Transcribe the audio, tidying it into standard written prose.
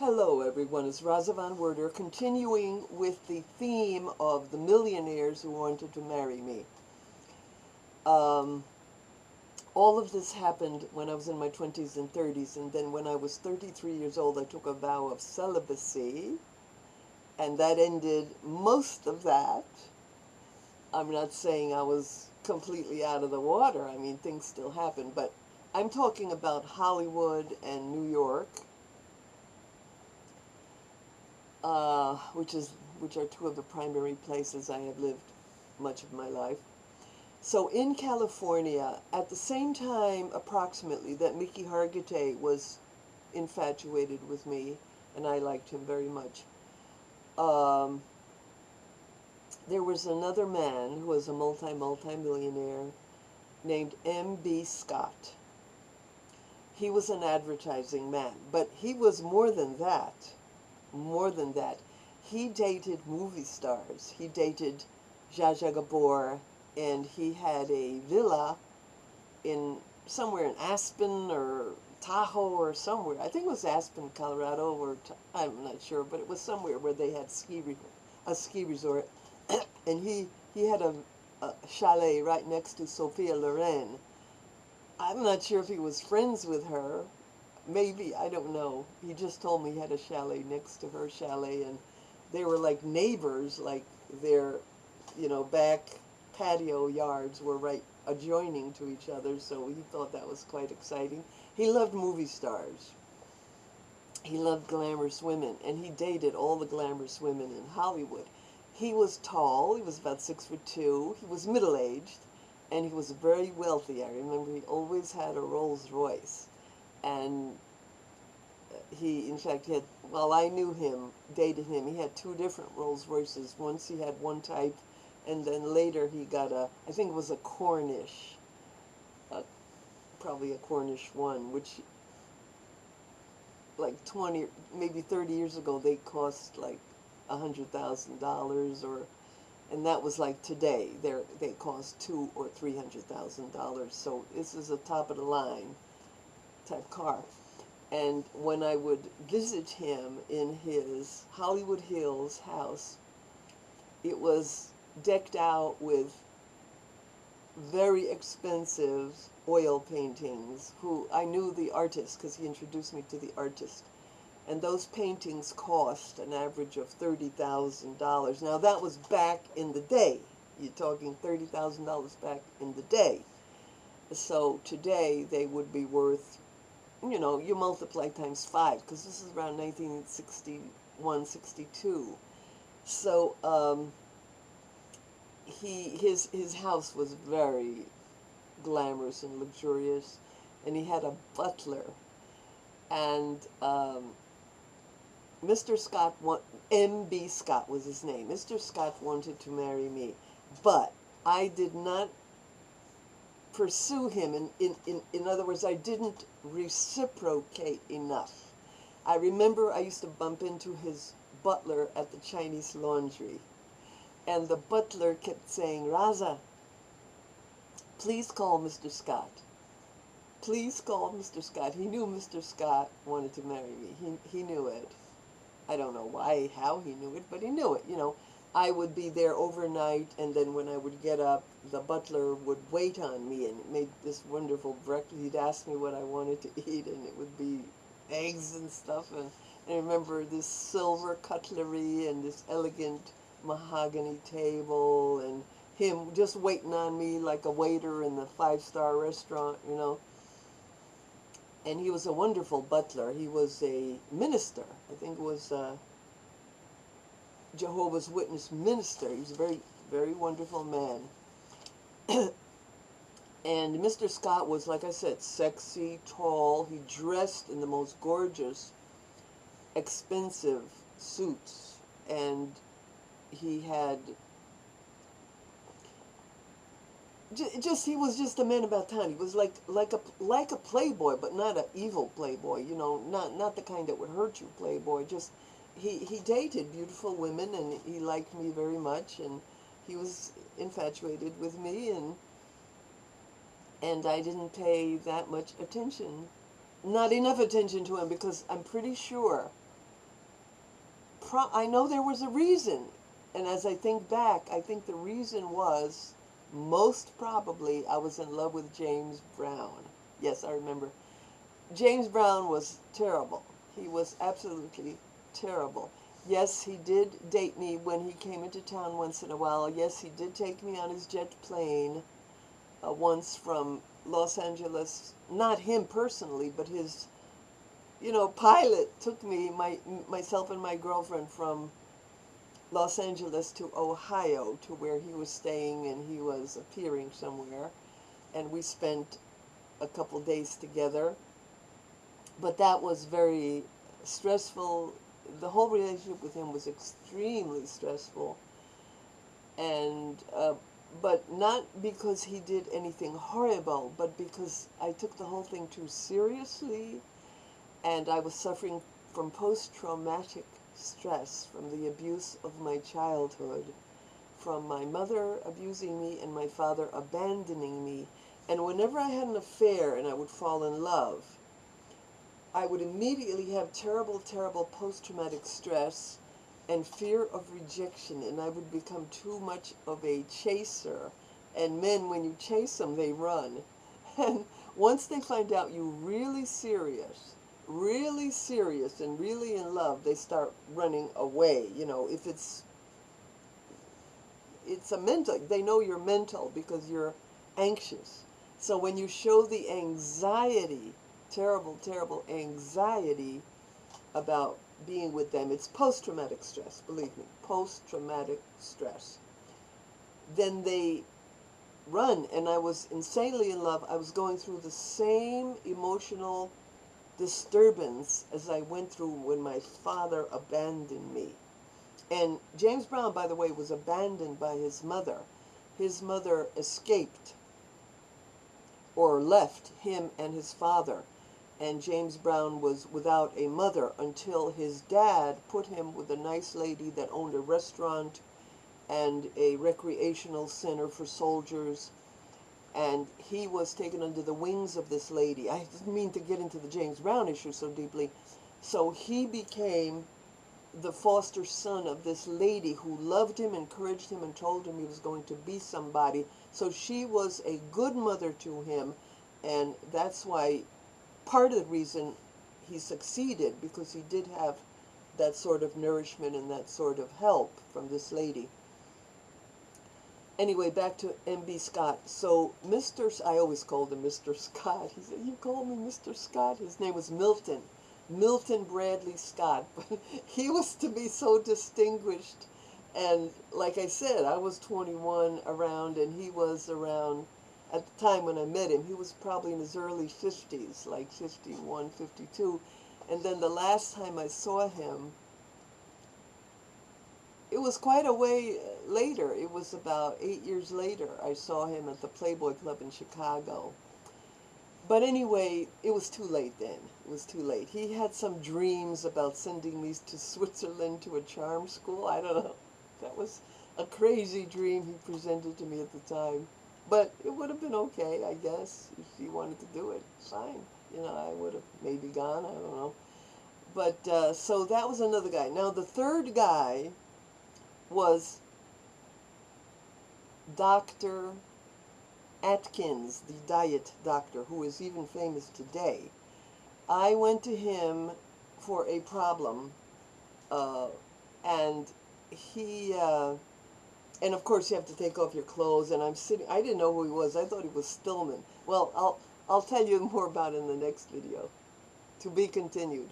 Hello everyone, it's Raza Van Werder continuing with the theme of the millionaires who wanted to marry me. All of this happened when I was in my 20s and 30s, and then when I was 33 years old I took a vow of celibacy, and that ended most of that. I'm not saying I was completely out of the water, I mean things still happen, but I'm talking about Hollywood and New York. Which are two of the primary places I have lived much of my life. So in California, at the same time approximately that Mickey Hargitay was infatuated with me, and I liked him very much, there was another man who was a multi-millionaire named M.B. Scott. He was an advertising man, but he was more than that. He dated movie stars. He dated Zsa Zsa Gabor, and he had a villa in somewhere in Aspen or Tahoe or somewhere. I think it was Aspen, Colorado, or I'm not sure, but it was somewhere where they had a ski resort, and he had a chalet right next to Sophia Loren. I'm not sure if he was friends with her. Maybe, I don't know. He just told me he had a chalet next to her chalet, and they were like neighbors, like their, back patio yards were right adjoining to each other, so he thought that was quite exciting. He loved movie stars. He loved glamorous women, and he dated all the glamorous women in Hollywood. He was tall, he was about 6'2", he was middle-aged, and he was very wealthy. I remember he always had a Rolls Royce. And he, in fact, while I knew him, dated him, he had two different Rolls Royces. Once he had one type, and then later he got I think it was a Corniche, probably a Corniche one, which like 20, maybe 30 years ago, they cost like $100,000, and that was like today, they cost $200,000 or $300,000. So this is a top of the line type car. And when I would visit him in his Hollywood Hills house, it was decked out with very expensive oil paintings. I knew the artist because he introduced me to the artist. And those paintings cost an average of $30,000. Now that was back in the day. You're talking $30,000 back in the day. So today they would be worth, you multiply times 5, because this is around 1961, 62. So his house was very glamorous and luxurious, and he had a butler. And Mr. Scott, M.B. Scott was his name. Mr. Scott wanted to marry me, but I did not pursue him. In other words, I didn't reciprocate enough. I remember I used to bump into his butler at the Chinese laundry, and the butler kept saying, "Raza, please call Mr. Scott. Please call Mr. Scott." He knew Mr. Scott wanted to marry me. He knew it. I don't know why, how he knew it, but he knew it. I would be there overnight, and then when I would get up, the butler would wait on me and make this wonderful breakfast. He'd ask me what I wanted to eat, and it would be eggs and stuff. And I remember this silver cutlery and this elegant mahogany table, and him just waiting on me like a waiter in the 5-star restaurant, And he was a wonderful butler. He was a minister. I think it was Jehovah's Witness minister. He was a very, very wonderful man. And Mr. Scott was, like I said, sexy, tall. He dressed in the most gorgeous, expensive suits. And he had he was just a man about town. He was like a playboy, but not an evil playboy, not the kind that would hurt you playboy. Just he dated beautiful women, and he liked me very much, and he was infatuated with me, and I didn't pay that much attention, not enough attention to him, because I'm pretty sure I know there was a reason. And as I think back, I think the reason was, most probably, I was in love with James Brown. Yes, I remember. James Brown was terrible. He was absolutely terrible. Yes, he did date me when he came into town once in a while. Yes, he did take me on his jet plane once from Los Angeles. Not him personally, but his, pilot took me, myself and my girlfriend, from Los Angeles to Ohio, to where he was staying, and he was appearing somewhere. And we spent a couple days together. But that was very stressful. The whole relationship with him was extremely stressful. And, but not because he did anything horrible, but because I took the whole thing too seriously, and I was suffering from post-traumatic stress from the abuse of my childhood, from my mother abusing me and my father abandoning me. And whenever I had an affair and I would fall in love, I would immediately have terrible, terrible post-traumatic stress and fear of rejection, and I would become too much of a chaser. And men, when you chase them, they run. And once they find out you're really serious and really in love, they start running away. If it's a mental, they know you're mental because you're anxious. So when you show the anxiety, terrible, terrible anxiety about being with them, it's post-traumatic stress, believe me, post-traumatic stress, then they run. And I was insanely in love. I was going through the same emotional disturbance as I went through when my father abandoned me. And James Brown, by the way, was abandoned by his mother. His mother escaped or left him and his father. And James Brown was without a mother until his dad put him with a nice lady that owned a restaurant and a recreational center for soldiers. And he was taken under the wings of this lady. I didn't mean to get into the James Brown issue so deeply. So he became the foster son of this lady who loved him, encouraged him, and told him he was going to be somebody. So she was a good mother to him, and that's why part of the reason he succeeded, because he did have that sort of nourishment and that sort of help from this lady. Anyway, back to M.B. Scott. So I always called him Mr. Scott. He said, "You call me Mr. Scott?" His name was Milton Bradley Scott. But he was to be so distinguished. And like I said, I was 21 around, and he was around, at the time when I met him, he was probably in his early 50s, like 51, 52. And then the last time I saw him, it was quite a way later. It was about 8 years later. I saw him at the Playboy Club in Chicago. But anyway, it was too late then. It was too late. He had some dreams about sending me to Switzerland to a charm school. I don't know. That was a crazy dream he presented to me at the time. But it would have been okay, I guess, if he wanted to do it. Fine. I would have maybe gone. I don't know. But so that was another guy. Now the third guy was Dr. Atkins, the diet doctor, who is even famous today. I went to him for a problem, and he, and of course you have to take off your clothes, and I'm sitting, I didn't know who he was. I thought he was Stillman. Well, I'll tell you more about it in the next video. To be continued.